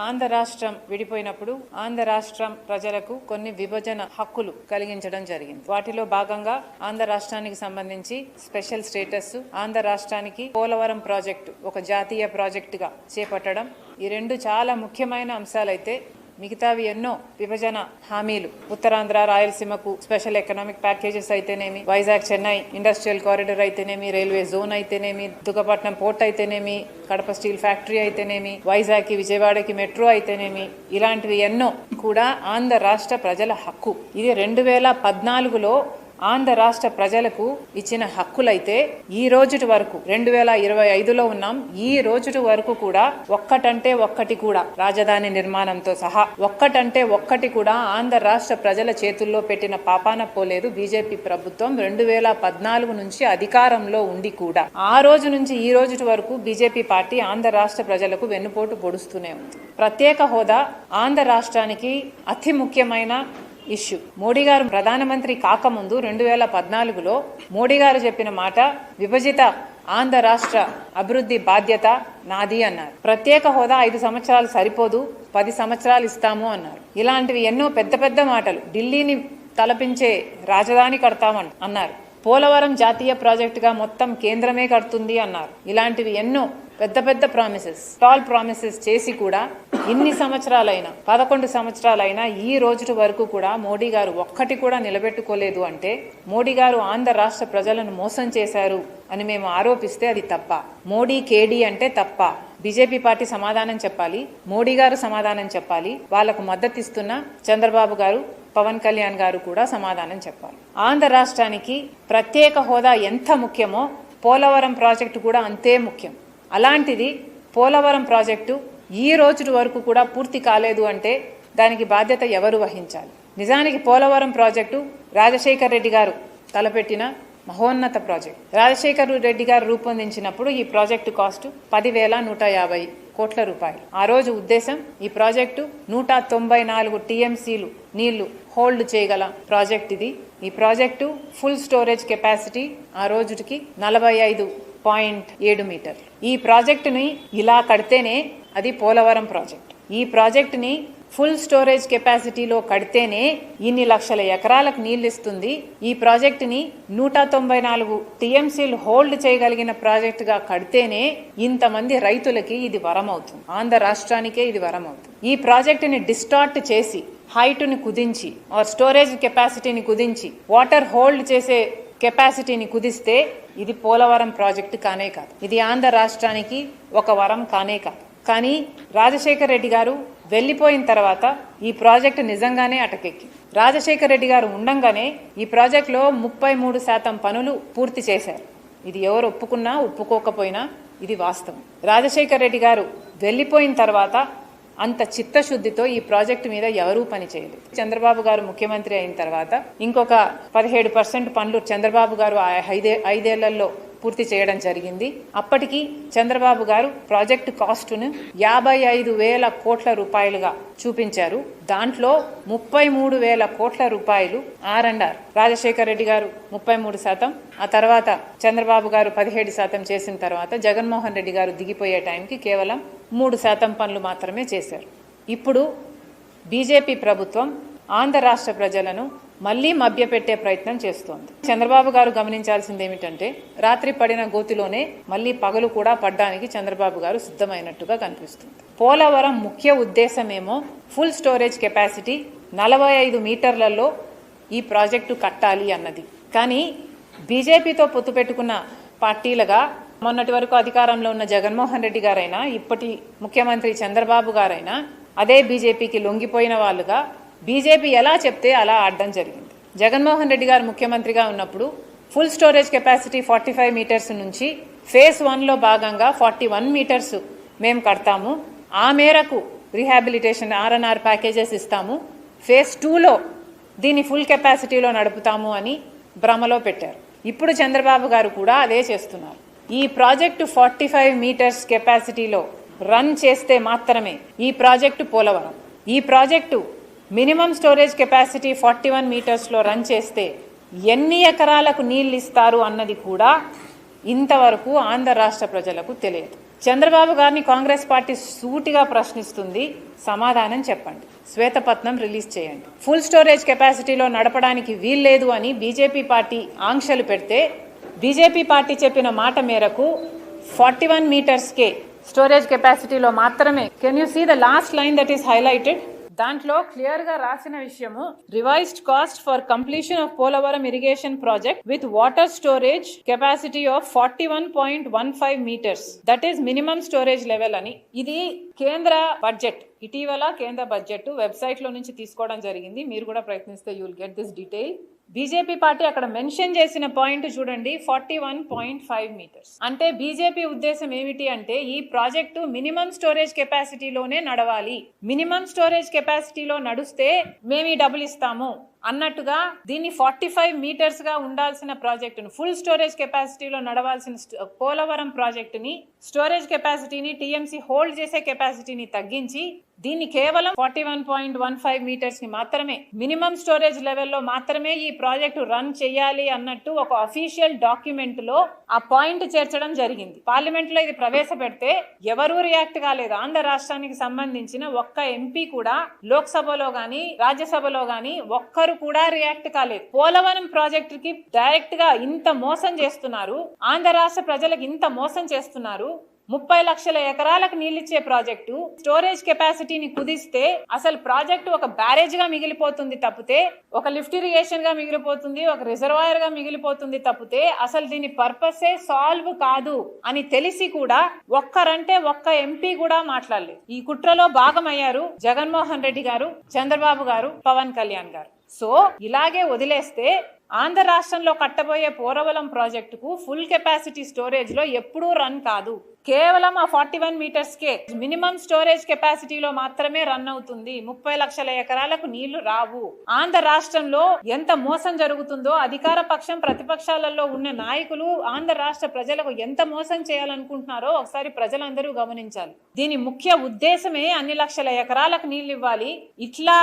ఆంధ్ర రాష్ట్రం విడిపోయినప్పుడు ఆంధ్ర రాష్ట్రం ప్రజలకు కొన్ని విభజన హక్కులు కలిగించడం జరిగింది. వాటిలో భాగంగా ఆంధ్ర రాష్ట్రానికి సంబంధించి స్పెషల్ స్టేటస్, ఆంధ్ర రాష్ట్రానికి పోలవరం ప్రాజెక్టు ఒక జాతీయ ప్రాజెక్టుగా చేపట్టడం, ఈ రెండు చాలా ముఖ్యమైన అంశాలైతే మిగతావి ఎన్నో విభజన హామీలు, ఉత్తరాంధ్ర రాయలసీమకు స్పెషల్ ఎకనామిక్ ప్యాకేజెస్ అయితేనేమి, వైజాగ్ చెన్నై ఇండస్ట్రియల్ కారిడార్ అయితేనేమి, రైల్వే జోన్ అయితేనేమి, దుగ్గపట్నం పోర్ట్ అయితేనేమి, కడప స్టీల్ ఫ్యాక్టరీ అయితేనేమి, వైజాగ్కి విజయవాడకి మెట్రో అయితేనేమి, ఇలాంటివి ఎన్నో కూడా ఆంధ్ర రాష్ట్ర ప్రజల హక్కు. ఇది 2014లో ఆంధ్ర రాష్ట్ర ప్రజలకు ఇచ్చిన హక్కులైతే ఈ రోజుటి వరకు 2025లో ఉన్నాం. ఈ రోజుటి వరకు కూడా ఒక్కటంటే ఒక్కటి కూడా రాజధాని నిర్మాణంతో సహా ఒక్కటంటే ఒక్కటి కూడా ఆంధ్ర రాష్ట్ర ప్రజల చేతుల్లో పెట్టిన పాపాన పోలేదు. బీజేపీ ప్రభుత్వం 2014 నుంచి అధికారంలో ఉండి కూడా ఆ రోజు నుంచి ఈ రోజుటి వరకు బీజేపీ పార్టీ ఆంధ్ర రాష్ట్ర ప్రజలకు వెన్నుపోటు పొడుస్తూనే ఉంది. ప్రత్యేక హోదా ఆంధ్ర రాష్ట్రానికి అతి ముఖ్యమైన ఇష్యూ. మోడీ గారు ప్రధానమంత్రి కాకముందు 2014లో మోడీ గారు చెప్పిన మాట, విభజిత ఆంధ్ర రాష్ట్ర అభివృద్ధి బాధ్యత నాది అన్నారు. ప్రత్యేక హోదా 5 సంవత్సరాలు సరిపోదు, 10 సంవత్సరాలు ఇస్తాము అన్నారు. ఇలాంటివి ఎన్నో పెద్ద పెద్ద మాటలు. ఢిల్లీని తలపించే రాజధాని కడతామని అన్నారు. పోలవరం జాతీయ ప్రాజెక్టుగా మొత్తం కేంద్రమే కడుతుంది అన్నారు. ఇలాంటివి ఎన్నో పెద్ద పెద్ద ప్రామిసెస్, టాల్ ప్రామిసెస్ చేసి కూడా ఇన్ని సంవత్సరాలైనా 11 సంవత్సరాలైనా ఈ రోజు వరకు కూడా మోడీ గారు ఒక్కటి కూడా నిలబెట్టుకోలేదు అంటే మోడీ గారు ఆంధ్ర రాష్ట్ర ప్రజలను మోసం చేశారు అని మేము ఆరోపిస్తే అది తప్ప. మోడీ కేడీ అంటే తప్ప. బీజేపీ పార్టీ సమాధానం చెప్పాలి, మోడీ గారు సమాధానం చెప్పాలి, వాళ్లకు మద్దతు ఇస్తున్న చంద్రబాబు గారు, పవన్ కళ్యాణ్ గారు కూడా సమాధానం చెప్పాలి. ఆంధ్ర రాష్ట్రానికి ప్రత్యేక హోదా ఎంత ముఖ్యమో పోలవరం ప్రాజెక్టు కూడా అంతే ముఖ్యం. అలాంటిది పోలవరం ప్రాజెక్టు ఈ రోజు వరకు కూడా పూర్తి కాలేదు అంటే దానికి బాధ్యత ఎవరు వహించాలి? నిజానికి పోలవరం ప్రాజెక్టు రాజశేఖర్ రెడ్డి గారు తలపెట్టిన మహోన్నత ప్రాజెక్ట్. రాజశేఖర్ రెడ్డి గారు రూపొందించినప్పుడు ఈ ప్రాజెక్టు కాస్ట్ 10,150 కోట్ల రూపాయలు. ఆ రోజు ఉద్దేశం ఈ ప్రాజెక్టు 194 టీఎంసీలు నీళ్లు హోల్డ్ చేయగల ప్రాజెక్ట్ ఇది. ఈ ప్రాజెక్టు ఫుల్ స్టోరేజ్ కెపాసిటీ ఆ రోజుకి 45.7 మీటర్లు. ఈ ప్రాజెక్టుని ఇలా కడితేనే అది పోలవరం ప్రాజెక్ట్. ఈ ప్రాజెక్టుని ఫుల్ స్టోరేజ్ కెపాసిటీలో కడితేనే ఇన్ని లక్షల ఎకరాలకు నీళ్లు ఇస్తుంది. ఈ ప్రాజెక్టుని 194 టీఎంసీలు హోల్డ్ చేయగలిగిన ప్రాజెక్టుగా కడితేనే ఇంతమంది రైతులకి ఇది వరం అవుతుంది. ఆంధ్ర రాష్ట్రానికే ఇది వరం అవుతుంది. ఈ ప్రాజెక్టుని డిస్టార్ట్ చేసి హైట్ని కుదించి స్టోరేజ్ కెపాసిటీని కుదించి వాటర్ హోల్డ్ చేసే కెపాసిటీని కుదిస్తే ఇది పోలవరం ప్రాజెక్టు కానే కాదు. ఇది ఆంధ్ర రాష్ట్రానికి ఒక వరం కానే కాదు. కానీ రాజశేఖర్ రెడ్డి గారు వెళ్లిపోయిన తర్వాత ఈ ప్రాజెక్టు నిజంగానే అటకెక్కి. రాజశేఖర్ రెడ్డి గారు ఉండంగానే ఈ ప్రాజెక్టులో 33% పనులు పూర్తి చేశారు. ఇది ఎవరు ఒప్పుకున్నా ఒప్పుకోకపోయినా ఇది వాస్తవం. రాజశేఖర్ రెడ్డి గారు వెళ్లిపోయిన తర్వాత అంత చిత్తశుద్ధితో ఈ ప్రాజెక్టు మీద ఎవరూ పని చేయలేదు. చంద్రబాబు గారు ముఖ్యమంత్రి అయిన తర్వాత ఇంకొక 17% పనులు చంద్రబాబు గారు 5 ఏళ్లలో పూర్తి చేయడం జరిగింది. అప్పటికి చంద్రబాబు గారు ప్రాజెక్టు కాస్టును 55,000 కోట్ల రూపాయలుగా చూపించారు. దాంట్లో 33,000 కోట్ల రూపాయలు R&R. రాజశేఖర్ రెడ్డి గారు 33%, ఆ తర్వాత చంద్రబాబు గారు 17% చేసిన తర్వాత జగన్మోహన్ రెడ్డి గారు దిగిపోయే టైంకి కేవలం 3% పనులు మాత్రమే చేశారు. ఇప్పుడు బీజేపీ ప్రభుత్వం ఆంధ్ర రాష్ట్ర ప్రజలను మళ్లీ మభ్యపెట్టే ప్రయత్నం చేస్తోంది. చంద్రబాబు గారు గమనించాల్సింది ఏమిటంటే రాత్రి పడిన గోతిలోనే మళ్లీ పగలు కూడా పడ్డానికి చంద్రబాబు గారు సిద్ధమైనట్టుగా కనిపిస్తుంది. పోలవరం ముఖ్య ఉద్దేశమేమో ఫుల్ స్టోరేజ్ కెపాసిటీ 45 మీటర్లలో ఈ ప్రాజెక్టు కట్టాలి అన్నది. కానీ బీజేపీతో పొత్తు పెట్టుకున్న పార్టీలుగా మొన్నటి వరకు అధికారంలో ఉన్న జగన్మోహన్ రెడ్డి గారైనా ఇప్పటి ముఖ్యమంత్రి చంద్రబాబు గారైనా అదే బీజేపీకి లొంగిపోయిన వాళ్ళుగా బీజేపీ ఎలా చెప్తే అలా ఆడడం జరిగింది. జగన్మోహన్ రెడ్డి గారు ముఖ్యమంత్రిగా ఉన్నప్పుడు ఫుల్ స్టోరేజ్ కెపాసిటీ 45 మీటర్స్ నుంచి ఫేజ్ 1లో భాగంగా 41 మీటర్స్ మేము కడతాము, ఆ మేరకు రీహాబిలిటేషన్ R&R ప్యాకేజెస్ ఇస్తాము, ఫేజ్ 2లో దీన్ని ఫుల్ కెపాసిటీలో నడుపుతాము అని భ్రమలో పెట్టారు. ఇప్పుడు చంద్రబాబు గారు కూడా అదే చేస్తున్నారు. ఈ ప్రాజెక్టు 45 మీటర్స్ కెపాసిటీలో రన్ చేస్తే మాత్రమే ఈ ప్రాజెక్టు పోలవరం. ఈ ప్రాజెక్టు మినిమం స్టోరేజ్ కెపాసిటీ 41 మీటర్స్లో రన్ చేస్తే ఎన్ని ఎకరాలకు నీళ్ళు ఇస్తారు అన్నది కూడా ఇంతవరకు ఆంధ్ర రాష్ట్ర ప్రజలకు తెలియదు. చంద్రబాబు గారిని కాంగ్రెస్ పార్టీ సూటిగా ప్రశ్నిస్తుంది, సమాధానం చెప్పండి. శ్వేతపత్రం రిలీజ్ చేయండి. ఫుల్ స్టోరేజ్ కెపాసిటీలో నడపడానికి వీల్లేదు అని బీజేపీ పార్టీ ఆంక్షలు పెడితే బీజేపీ పార్టీ చెప్పిన మాట మేరకు 41 మీటర్స్కే స్టోరేజ్ కెపాసిటీలో మాత్రమే. Can you see the last line that is highlighted? దాంట్లో క్లియర్ గా రాసిన విషయము, revised cost for completion of Polavaram irrigation project with water storage capacity of 41.15 metres, that is minimum storage level అని. ఇది కేంద్ర బడ్జెట్, ఇటీవల కేంద్ర బడ్జెట్ వెబ్సైట్ లో నుంచి తీసుకోవడం జరిగింది. మీరు కూడా ప్రయత్నిస్తే you will get this detail. BJP party అక్కడ మెన్షన్ చేసిన పాయింట్ చూడండి, 41.5 మీటర్స్. అంటే బీజేపీ ఉద్దేశం ఏమిటి అంటే ఈ ప్రాజెక్టు మినిమం స్టోరేజ్ కెపాసిటీలోనే నడవాలి, మినిమం స్టోరేజ్ కెపాసిటీలో నడుస్తే మేము ఈ డబ్బులు ఇస్తాము అన్నట్టుగా దీన్ని 45 మీటర్స్ గా ఉండాల్సిన ప్రాజెక్టును, ఫుల్ స్టోరేజ్ కెపాసిటీలో నడవాల్సిన పోలవరం ప్రాజెక్టుని, స్టోరేజ్ కెపాసిటీని, టీఎంసీ హోల్డ్ చేసే కెపాసిటీని తగ్గించి దీన్ని కేవలం 41.15 మీటర్స్ ని మాత్రమే, మినిమం స్టోరేజ్ లెవెల్లో మాత్రమే ఈ ప్రాజెక్టు రన్ చేయాలి అన్నట్టు ఒక అఫీషియల్ డాక్యుమెంట్ లో ఆ పాయింట్ చేర్చడం జరిగింది. పార్లమెంట్ లో ఇది ప్రవేశపెడితే ఎవరూ రియాక్ట్ కాలేదు. ఆంధ్ర రాష్ట్రానికి సంబంధించిన ఒక్క ఎంపీ కూడా లోక్సభలో గాని రాజ్యసభలో గాని ఒక్కరు కూడా రియాక్ట్ కాలేదు. పోలవరం ప్రాజెక్టుకి డైరెక్ట్ గా ఇంత మోసం చేస్తున్నారు, ఆంధ్ర రాష్ట్ర ప్రజలకు ఇంత మోసం చేస్తున్నారు. 30 లక్షల ఎకరాలకు నీళ్ళిచ్చే ప్రాజెక్టు స్టోరేజ్ కెపాసిటీని కుదిస్తే అసలు ప్రాజెక్టు ఒక బ్యారేజ్ గా మిగిలిపోతుంది తప్పితే, ఒక లిఫ్ట్ ఇరిగేషన్ గా మిగిలిపోతుంది, ఒక రిజర్వాయర్ గా మిగిలిపోతుంది తప్పితే అసలు దీని పర్పసే సాల్వ్ కాదు అని తెలిసి కూడా ఒక్కరంటే ఒక్క ఎంపీ కూడా మాట్లాడలేదు. ఈ కుట్రలో భాగమయ్యారు జగన్మోహన్ రెడ్డి గారు, చంద్రబాబు గారు, పవన్ కళ్యాణ్ గారు. సో ఇలాగే వదిలేస్తే ఆంధ్ర రాష్ట్రంలో కట్టబోయే పోలవరం ప్రాజెక్టుకు ఫుల్ కెపాసిటీ స్టోరేజ్ లో ఎప్పుడూ రన్ కాదు. కేవలం ఆ 41 మీటర్స్ కే మినిమం స్టోరేజ్ కెపాసిటీలో మాత్రమే రన్ అవుతుంది. 30 లక్షల ఎకరాలకు నీళ్లు రావు. ఆంధ్ర రాష్ట్రంలో ఎంత మోసం జరుగుతుందో అధికార పక్షం ప్రతిపక్షాలలో ఉన్న నాయకులు ఆంధ్ర రాష్ట్ర ప్రజలకు ఎంత మోసం చేయాలనుకుంటున్నారో ఒకసారి ప్రజలందరూ గమనించాలి. దీని ముఖ్య ఉద్దేశమే అన్ని లక్షల ఎకరాలకు నీళ్లు ఇవ్వాలి. ఇట్లా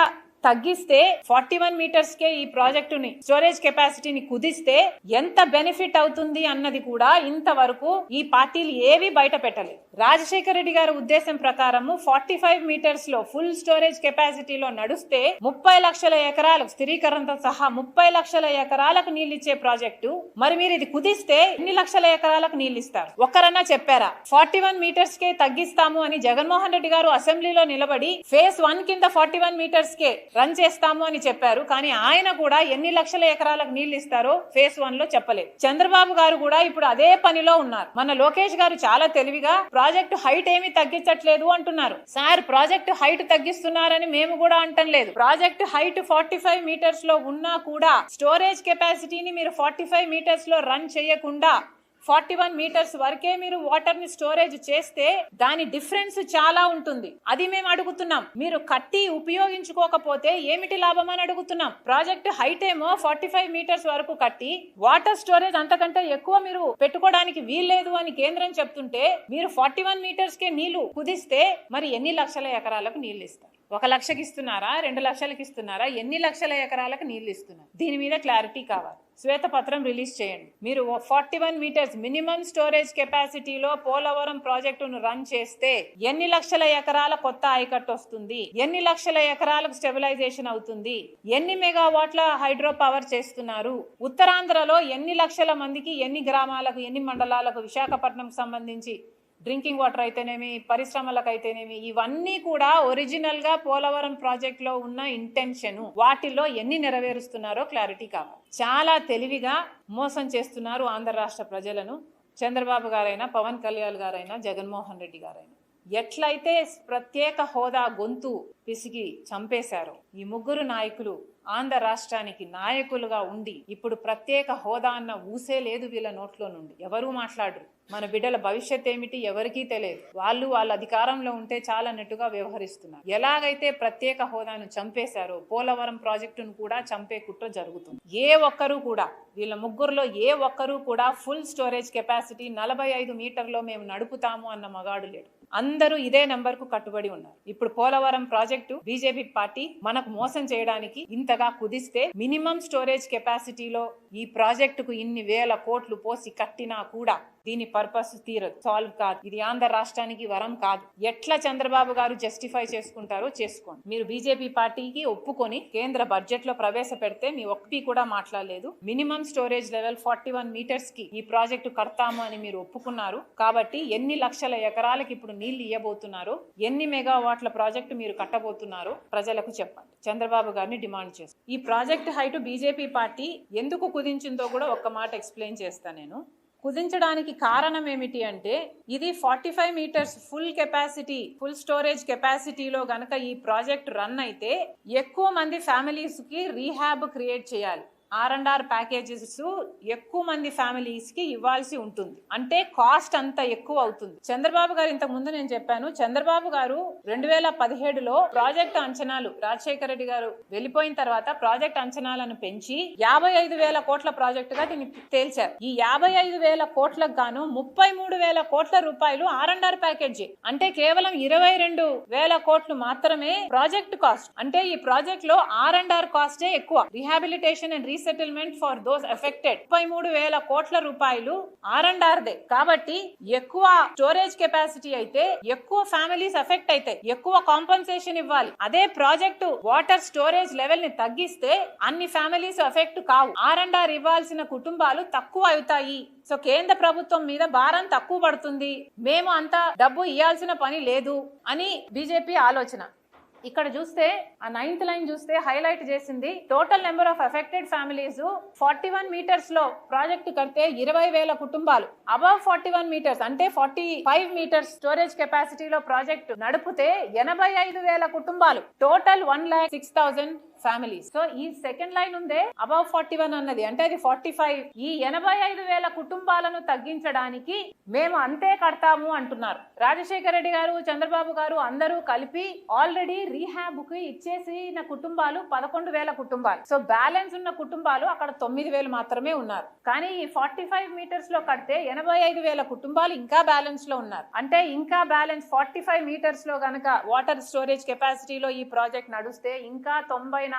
తగ్గిస్తే 41 మీటర్స్ కే ఈ ప్రాజెక్టుని స్టోరేజ్ కెపాసిటీని కుదిస్తే ఎంత బెనిఫిట్ అవుతుంది అన్నది కూడా ఇంతవరకు ఈ పార్టీలు ఏవి బయట పెట్టలేదు. రాజశేఖర రెడ్డి గారి ఉద్దేశం ప్రకారము 45 మీటర్స్ లో ఫుల్ స్టోరేజ్ కెపాసిటీలో నడుస్తే 30 లక్షల ఎకరాలకు స్థిరీకరణతో సహా 30 లక్షల ఎకరాలకు నీళ్ళు ఇచ్చే ప్రాజెక్టు. మరి మీరు ఇది కుదిస్తే ఎన్ని లక్షల ఎకరాలకు నీళ్ళు ఇస్తారు? ఒక్కరన్నా చెప్పారా? 41 మీటర్స్ కే తగ్గిస్తాము అని జగన్మోహన్ రెడ్డి గారు అసెంబ్లీలో నిలబడి ఫేజ్ 1 కింద 41 మీటర్స్ కే రన్ చేస్తాము అని చెప్పారు. కానీ ఆయన కూడా ఎన్ని లక్షల ఎకరాలకు నీళ్లు ఇస్తారో ఫేజ్ 1 లో చెప్పలేదు. చంద్రబాబు గారు కూడా ఇప్పుడు అదే పనిలో ఉన్నారు. మన లోకేష్ గారు చాలా తెలివిగా ప్రాజెక్టు హైట్ ఏమీ తగ్గించట్లేదు అంటున్నారు. సార్, ప్రాజెక్టు హైట్ తగ్గిస్తున్నారని మేము కూడా అంటం లేదు. ప్రాజెక్టు హైట్ 45 మీటర్స్ లో ఉన్నా కూడా స్టోరేజ్ కెపాసిటీని మీరు 45 మీటర్స్ లో రన్ చేయకుండా 41 మీటర్స్ వరకే మీరు వాటర్ ని స్టోరేజ్ చేస్తే దాని డిఫరెన్స్ చాలా ఉంటుంది. అది మేము అడుగుతున్నాం. మీరు కట్టి ఉపయోగించుకోకపోతే ఏమిటి లాభం అని అడుగుతున్నాం. ప్రాజెక్ట్ హైట్ ఏమో 45 మీటర్స్ వరకు కట్టి వాటర్ స్టోరేజ్ అంతకంటే ఎక్కువ మీరు పెట్టుకోవడానికి వీల్లేదు అని కేంద్రం చెప్తుంటే మీరు 41 మీటర్స్ కే నీళ్లు కుదిస్తే మరి ఎన్ని లక్షల ఎకరాలకు నీళ్లు ఇస్తారు? 1 లక్షకి ఇస్తున్నారా? 2 లక్షలకి ఇస్తున్నారా? ఎన్ని లక్షల ఎకరాలకు నీళ్లు ఇస్తున్నారు? దీని మీద క్లారిటీ కావాలి. శ్వేతపత్రం రిలీజ్ చేయండి. మీరు 41 మీటర్స్ మినిమం స్టోరేజ్ కెపాసిటీలో పోలవరం ప్రాజెక్టును రన్ చేస్తే ఎన్ని లక్షల ఎకరాల కొత్త ఆయకట్టు వస్తుంది? ఎన్ని లక్షల ఎకరాలకు స్టెబిలైజేషన్ అవుతుంది? ఎన్ని మెగావాట్ల హైడ్రో పవర్ చేస్తున్నారు? ఉత్తరాంధ్రలో ఎన్ని లక్షల మందికి, ఎన్ని గ్రామాలకు, ఎన్ని మండలాలకు, విశాఖపట్నం సంబంధించి డ్రింకింగ్ వాటర్ అయితేనేమి, పరిశ్రమలకు అయితేనేమి, ఇవన్నీ కూడా ఒరిజినల్ గా పోలవరం ప్రాజెక్ట్ లో ఉన్న ఇంటెన్షన్, వాటిల్లో ఎన్ని నెరవేరుస్తున్నారో క్లారిటీ కావాలి. చాలా తెలివిగా మోసం చేస్తున్నారు ఆంధ్ర రాష్ట్ర ప్రజలను చంద్రబాబు గారైనా, పవన్ కళ్యాణ్ గారైనా, జగన్మోహన్ రెడ్డి గారైనా. ఎట్లయితే ప్రత్యేక హోదా గొంతు పిసికి చంపేశారో ఈ ముగ్గురు నాయకులు ఆంధ్ర రాష్ట్రానికి నాయకులుగా ఉండి ఇప్పుడు ప్రత్యేక హోదా అన్న ఊసే లేదు వీళ్ళ నోట్లో నుండి. ఎవరూ మాట్లాడరు. మన బిడ్డల భవిష్యత్ ఏమిటి ఎవరికీ తెలియదు. వాళ్ళ అధికారంలో ఉంటే చాలా నెట్టుగా వ్యవహరిస్తున్నారు. ఎలాగైతే ప్రత్యేక హోదాను చంపేశారో పోలవరం ప్రాజెక్టును కూడా చంపే కుట్ర జరుగుతుంది. ఏ ఒక్కరూ కూడా, వీళ్ళ ముగ్గురులో ఏ ఒక్కరూ కూడా ఫుల్ స్టోరేజ్ కెపాసిటీ 45 మీటర్లో మేము నడుపుతాము అన్న మగాడు లేడు. అందరూ ఇదే నెంబర్ కు కట్టుబడి ఉన్నారు. ఇప్పుడు పోలవరం ప్రాజెక్టు బీజేపీ పార్టీ మనకు మోసం చేయడానికి ఇంతగా కుదిస్తే మినిమం స్టోరేజ్ కెపాసిటీలో ఈ ప్రాజెక్టుకు ఇన్ని వేల కోట్లు పోసి కట్టినా కూడా దీని పర్పస్ తీరదు, సాల్వ్ కాదు. ఇది ఆంధ్ర రాష్ట్రానికి వరం కాదు. ఎట్లా చంద్రబాబు గారు జస్టిఫై చేసుకుంటారో చేసుకోండి. మీరు బీజేపీ పార్టీకి ఒప్పుకొని కేంద్ర బడ్జెట్ లో ప్రవేశపెడితే మీ ఒక్కటి కూడా మాట్లాడలేదు. మినిమం స్టోరేజ్ లెవెల్ 41 మీటర్స్ కి ఈ ప్రాజెక్టు కడతాము అని మీరు ఒప్పుకున్నారు. కాబట్టి ఎన్ని లక్షల ఎకరాలకు ఇప్పుడు నీళ్లు ఇవ్వబోతున్నారు, ఎన్ని మెగావాట్ల ప్రాజెక్టు మీరు కట్టబోతున్నారో ప్రజలకు చెప్పండి. చంద్రబాబు గారిని డిమాండ్ చేస్తారు. ఈ ప్రాజెక్ట్ హైట్ బీజేపీ పార్టీ ఎందుకు కుదించిందో కూడా ఒక్క మాట ఎక్స్ప్లెయిన్ చేస్తాను నేను. కుదించడానికి కారణం ఏమిటి అంటే ఇది 45 మీటర్స్ ఫుల్ స్టోరేజ్ కెపాసిటీలో గనక ఈ ప్రాజెక్ట్ రన్ అయితే ఎక్కువ మంది ఫ్యామిలీస్ కి రీహాబ్ క్రియేట్ చేయాలి. R&R ప్యాకేజెస్ ఎక్కువ మంది ఫ్యామిలీస్ కి ఇవ్వాల్సి ఉంటుంది. అంటే కాస్ట్ అంత ఎక్కువ అవుతుంది. చంద్రబాబు గారు ఇంతకు ముందు నేను చెప్పాను, చంద్రబాబు గారు 2017లో ప్రాజెక్ట్ అంచనాలు రాజశేఖర రెడ్డి గారు వెళ్లిపోయిన తర్వాత ప్రాజెక్ట్ అంచనాలను పెంచి 55,000 కోట్ల ప్రాజెక్ట్ గా దీన్ని తేల్చారు. ఈ 55,000 కోట్లకు గాను 33,000 కోట్ల రూపాయలు R&R ప్యాకేజీ, అంటే కేవలం 22,000 కోట్లు మాత్రమే ప్రాజెక్ట్ కాస్ట్. అంటే ఈ ప్రాజెక్ట్ లో R&R కాస్టే ఎక్కువ. Rehabilitation and settlement for those affected 33,000 కోట్ల రూపాయలు R&R దే. కాబట్టి ఎక్కువ స్టోరేజ్ కెపాసిటీ అయితే ఎక్కువ ఫ్యామిలీస్ ఎఫెక్ట్ అయితే ఎక్కువ కాంపన్సేషన్ ఇవ్వాలి. అదే ప్రాజెక్టు వాటర్ స్టోరేజ్ లెవెల్ ని తగ్గిస్తే అన్ని ఫ్యామిలీస్ ఎఫెక్ట్ కావు. R&R ఇవ్వాల్సిన కుటుంబాలు తక్కువ అవుతాయి. సో కేంద్ర ప్రభుత్వం మీద భారం తక్కువ పడుతుంది, మేము అంత డబ్బు ఇవ్వాల్సిన పని లేదు అని బీజేపీ ఆలోచన. ఇక్కడ చూస్తే ఆ 9th లైన్ చూస్తే హైలైట్ చేసింది total number of affected families 41 metres లో ప్రాజెక్ట్ కడితే 20,000 కుటుంబాలు, అబవ్ 41 మీటర్స్ అంటే 45 మీటర్స్ స్టోరేజ్ కెపాసిటీలో ప్రాజెక్ట్ నడిపితే 85,000 కుటుంబాలు, టోటల్ 1,06,000 ఫ్యామిలీస్. సో ఈ సెకండ్ లైన్ ఉందే అబౌవ్ 41 అన్నది, అంటే అది 45. ఈ 85,000 కుటుంబాలను తగ్గించడానికి మేము అంతే కడతాము అంటున్నారు. రాజశేఖర రెడ్డి గారు, చంద్రబాబు గారు అందరూ కలిపి ఆల్రెడీ రీహాబ్ కి ఇచ్చేసిన కుటుంబాలు 11,000 కుటుంబాలు. సో బ్యాలెన్స్ ఉన్న కుటుంబాలు అక్కడ 9,000 మాత్రమే ఉన్నారు. కానీ ఈ 45 మీటర్స్ లో కడితే 85,000 కుటుంబాలు ఇంకా బ్యాలెన్స్ లో ఉన్నారు. అంటే ఇంకా బ్యాలెన్స్ 45 మీటర్స్ లో గనక వాటర్ స్టోరేజ్ కెపాసిటీలో ఈ ప్రాజెక్ట్ నడుస్తే ఇంకా 94,000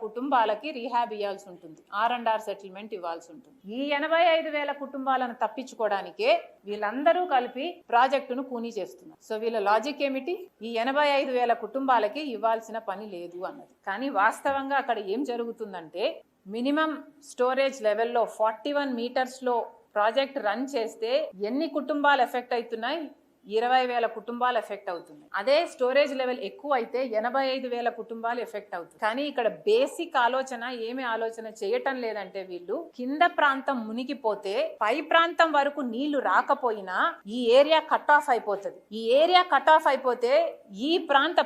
కుటుంబాలకి రీహాబ్ ఇవ్వాల్సి ఉంటుంది, R&R సెటిల్మెంట్ ఇవ్వాల్సి ఉంటుంది. ఈ 85,000 కుటుంబాలను తప్పించుకోవడానికే వీళ్ళందరూ కలిపి ప్రాజెక్టును కూనీ చేస్తున్నారు. సో వీళ్ళ లాజిక్ ఏమిటి? ఈ 85,000 కుటుంబాలకి ఇవ్వాల్సిన పని లేదు అన్నది. కానీ వాస్తవంగా అక్కడ ఏం జరుగుతుందంటే మినిమం స్టోరేజ్ లెవెల్లో 41 మీటర్స్ లో ప్రాజెక్ట్ రన్ చేస్తే ఎన్ని కుటుంబాలు ఎఫెక్ట్ అవుతున్నాయి? 20,000 కుటుంబాలు ఎఫెక్ట్ అవుతున్నాయి. అదే స్టోరేజ్ లెవెల్ ఎక్కువ అయితే 85,000 కుటుంబాలు ఎఫెక్ట్ అవుతుంది. కానీ ఇక్కడ బేసిక్ ఆలోచన ఏమి ఆలోచన చేయటం లేదంటే వీళ్ళు కింద ప్రాంతం మునిగిపోతే పై ప్రాంతం వరకు నీళ్లు రాకపోయినా ఈ ఏరియా కట్ ఆఫ్ అయిపోతుంది. ఈ ఏరియా కట్ ఆఫ్ అయిపోతే ఈ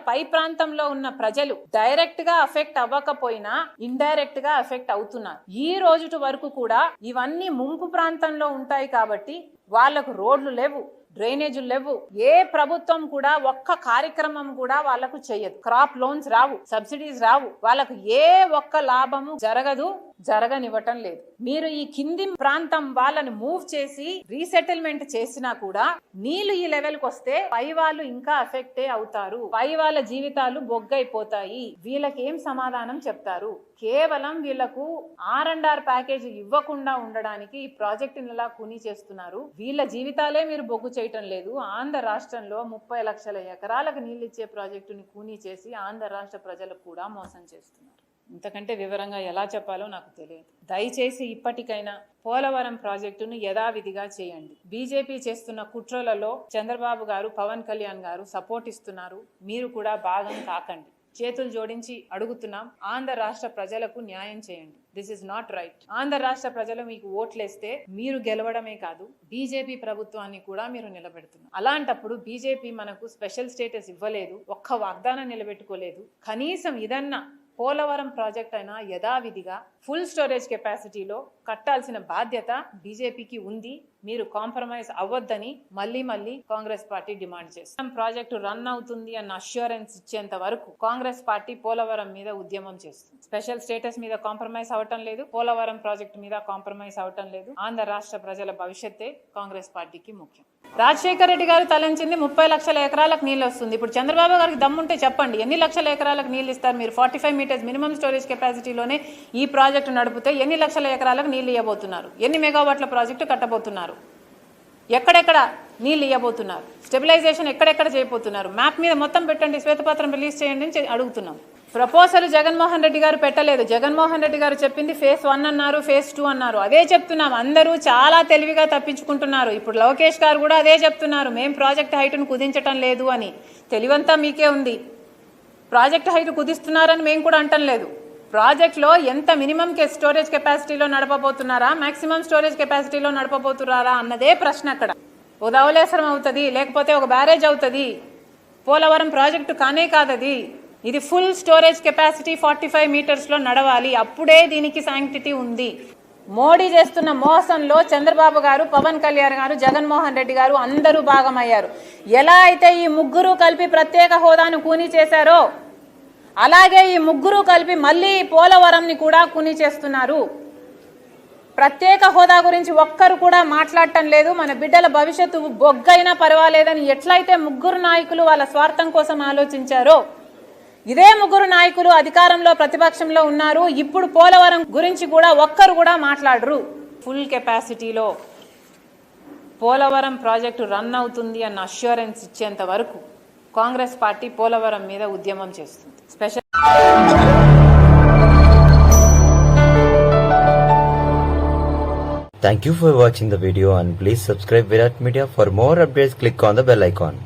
పై ప్రాంతంలో ఉన్న ప్రజలు డైరెక్ట్ గా ఎఫెక్ట్ అవ్వకపోయినా ఇండైరెక్ట్ గా ఎఫెక్ట్ అవుతున్నారు. ఈ రోజు వరకు కూడా ఇవన్నీ ముంపు ప్రాంతంలో ఉంటాయి కాబట్టి వాళ్లకు రోడ్లు లేవు, డ్రైనేజీలు లేవు. ఏ ప్రభుత్వం కూడా ఒక్క కార్యక్రమం కూడా వాళ్ళకు చెయ్యదు. క్రాప్ లోన్స్ రావు, సబ్సిడీస్ రావు, వాళ్ళకు ఏ ఒక్క లాభము జరగనివ్వటం లేదు. మీరు ఈ కింది ప్రాంతం వాళ్ళని మూవ్ చేసి రీసెటిల్మెంట్ చేసినా కూడా నీళ్లు ఈ లెవెల్ కి వస్తే పై వాళ్ళు ఇంకా ఎఫెక్టే అవుతారు, పై వాళ్ళ జీవితాలు బొగ్గైపోతాయి. వీళ్ళకి ఏం సమాధానం చెప్తారు? కేవలం వీళ్లకు R&R ప్యాకేజ్ ఇవ్వకుండా ఉండడానికి ఈ ప్రాజెక్టుని ఇలా కూనీ చేస్తున్నారు. వీళ్ళ జీవితాలే మీరు బొగ్గు చేయటం లేదు. ఆంధ్ర రాష్ట్రంలో 30 లక్షల ఎకరాలకు నీళ్ళు ఇచ్చే ప్రాజెక్టుని కూనీ చేసి ఆంధ్ర రాష్ట్ర ప్రజలకు కూడా మోసం చేస్తున్నారు. ఇంతకంటే వివరంగా ఎలా చెప్పాలో నాకు తెలియదు. దయచేసి ఇప్పటికైనా పోలవరం ప్రాజెక్టును యథావిధిగా చేయండి. బీజేపీ చేస్తున్న కుట్రలలో చంద్రబాబు గారు, పవన్ కళ్యాణ్ గారు సపోర్ట్ ఇస్తున్నారు. మీరు కూడా భాగం కాకండి. చేతులు జోడించి అడుగుతున్నాం, ఆంధ్ర రాష్ట్ర ప్రజలకు న్యాయం చేయండి. This is not right. Andhra రాష్ట్ర ప్రజలు మీకు ఓట్లేస్తే మీరు గెలవడమే కాదు, బీజేపీ ప్రభుత్వాన్ని కూడా మీరు నిలబెడుతున్నారు. అలాంటప్పుడు బీజేపీ మనకు స్పెషల్ స్టేటస్ ఇవ్వలేదు, ఒక్క వాగ్దానం నిలబెట్టుకోలేదు. కనీసం ఇదన్నా పోలవరం ప్రాజెక్ట్ అయినా యథావిధిగా ఫుల్ స్టోరేజ్ కెపాసిటీలో కట్టాల్సిన బాధ్యత బీజేపీకి ఉంది. మీరు కాంప్రమైజ్ అవ్వద్దని మళ్ళీ కాంగ్రెస్ పార్టీ డిమాండ్ చేస్తుంది. ప్రాజెక్టు రన్ అవుతుంది అన్న అష్యూరెన్స్ ఇచ్చేంత వరకు కాంగ్రెస్ పార్టీ పోలవరం మీద ఉద్యమం చేస్తుంది. స్పెషల్ స్టేటస్ మీద కాంప్రమైజ్ అవటం లేదు, పోలవరం ప్రాజెక్టు మీద కాంప్రమైజ్ అవటం లేదు. ఆంధ్ర రాష్ట్ర ప్రజల భవిష్యత్తే కాంగ్రెస్ పార్టీకి ముఖ్యం. రాజశేఖర రెడ్డి గారు తలంచింది 30 లక్షల ఎకరాలకు నీళ్ళు వస్తుంది. ఇప్పుడు చంద్రబాబు గారికి దమ్ముంటే చెప్పండి, ఎన్ని లక్షల ఎకరాలకు నీళ్ళు ఇస్తారు మీరు? 45 మీటర్స్ మినిమం స్టోరేజ్ కెపాసిటీలోనే ఈ ప్రాజెక్టు నడిపితే ఎన్ని లక్షల ఎకరాలకు నీళ్ళు ఇవ్వబోతున్నారు? ఎన్ని మెగావాట్ల ప్రాజెక్టు కట్టబోతున్నారు? ఎక్కడెక్కడ నీళ్ళు ఇవ్వబోతున్నారు? స్టెబిలైజేషన్ ఎక్కడెక్కడ చేయబోతున్నారు? మ్యాప్ మీద మొత్తం పెట్టండి, శ్వేతపత్రం రిలీజ్ చేయండి అని అడుగుతున్నాం. ప్రపోజల్ జగన్మోహన్ రెడ్డి గారు పెట్టలేదు. జగన్మోహన్ రెడ్డి గారు చెప్పింది ఫేజ్ 1 అన్నారు, ఫేజ్ 2 అన్నారు. అదే చెప్తున్నాం, అందరూ చాలా తెలివిగా తప్పించుకుంటున్నారు. ఇప్పుడు లోకేష్ గారు కూడా అదే చెప్తున్నారు, మేం ప్రాజెక్ట్ హైట్ను కుదించటం లేదు అని. తెలివంతా మీకే ఉంది. ప్రాజెక్ట్ హైట్ కుదిస్తున్నారని మేము కూడా అంటం లేదు. ప్రాజెక్ట్లో ఎంత మినిమం స్టోరేజ్ కెపాసిటీలో నడపబోతున్నారా, మాక్సిమం స్టోరేజ్ కెపాసిటీలో నడపబోతున్నారా అన్నదే ప్రశ్న. అక్కడ ఓ ధవళేశ్వరం అవుతుంది, లేకపోతే ఒక బ్యారేజ్ అవుతుంది. పోలవరం ప్రాజెక్టు కానే కాదది. ఇది ఫుల్ స్టోరేజ్ కెపాసిటీ 45 మీటర్స్లో నడవాలి. అప్పుడే దీనికి శాంక్టిటీ ఉంది. మోడీ చేస్తున్న మోసంలో చంద్రబాబు గారు, పవన్ కళ్యాణ్ గారు, జగన్మోహన్ రెడ్డి గారు అందరూ భాగమయ్యారు. ఎలా అయితే ఈ ముగ్గురు కలిపి ప్రత్యేక హోదాను కూనీ చేశారో అలాగే ఈ ముగ్గురు కలిపి మళ్ళీ పోలవరంని కూడా కూనీ చేస్తున్నారు. ప్రత్యేక హోదా గురించి ఒక్కరు కూడా మాట్లాడటం లేదు. మన బిడ్డల భవిష్యత్తు బొగ్గైనా పర్వాలేదని ఎట్లయితే ముగ్గురు నాయకులు వాళ్ళ స్వార్థం కోసం ఆలోచించారో, ఇదే ముగ్గురు నాయకులు అధికారంలో ప్రతిపక్షంలో ఉన్నారు. ఇప్పుడు పోలవరం గురించి కూడా ఒక్కరు కూడా మాట్లాడరు. ఫుల్ కెపాసిటీలో పోలవరం ప్రాజెక్టు రన్ అవుతుంది అన్న అష్యూరెన్స్ ఇచ్చేంత వరకు కాంగ్రెస్ పార్టీ పోలవరం మీద ఉద్యమం చేస్తుంది. Special Thank you for watching the video and please subscribe Virat Media. For more updates, click on the bell icon.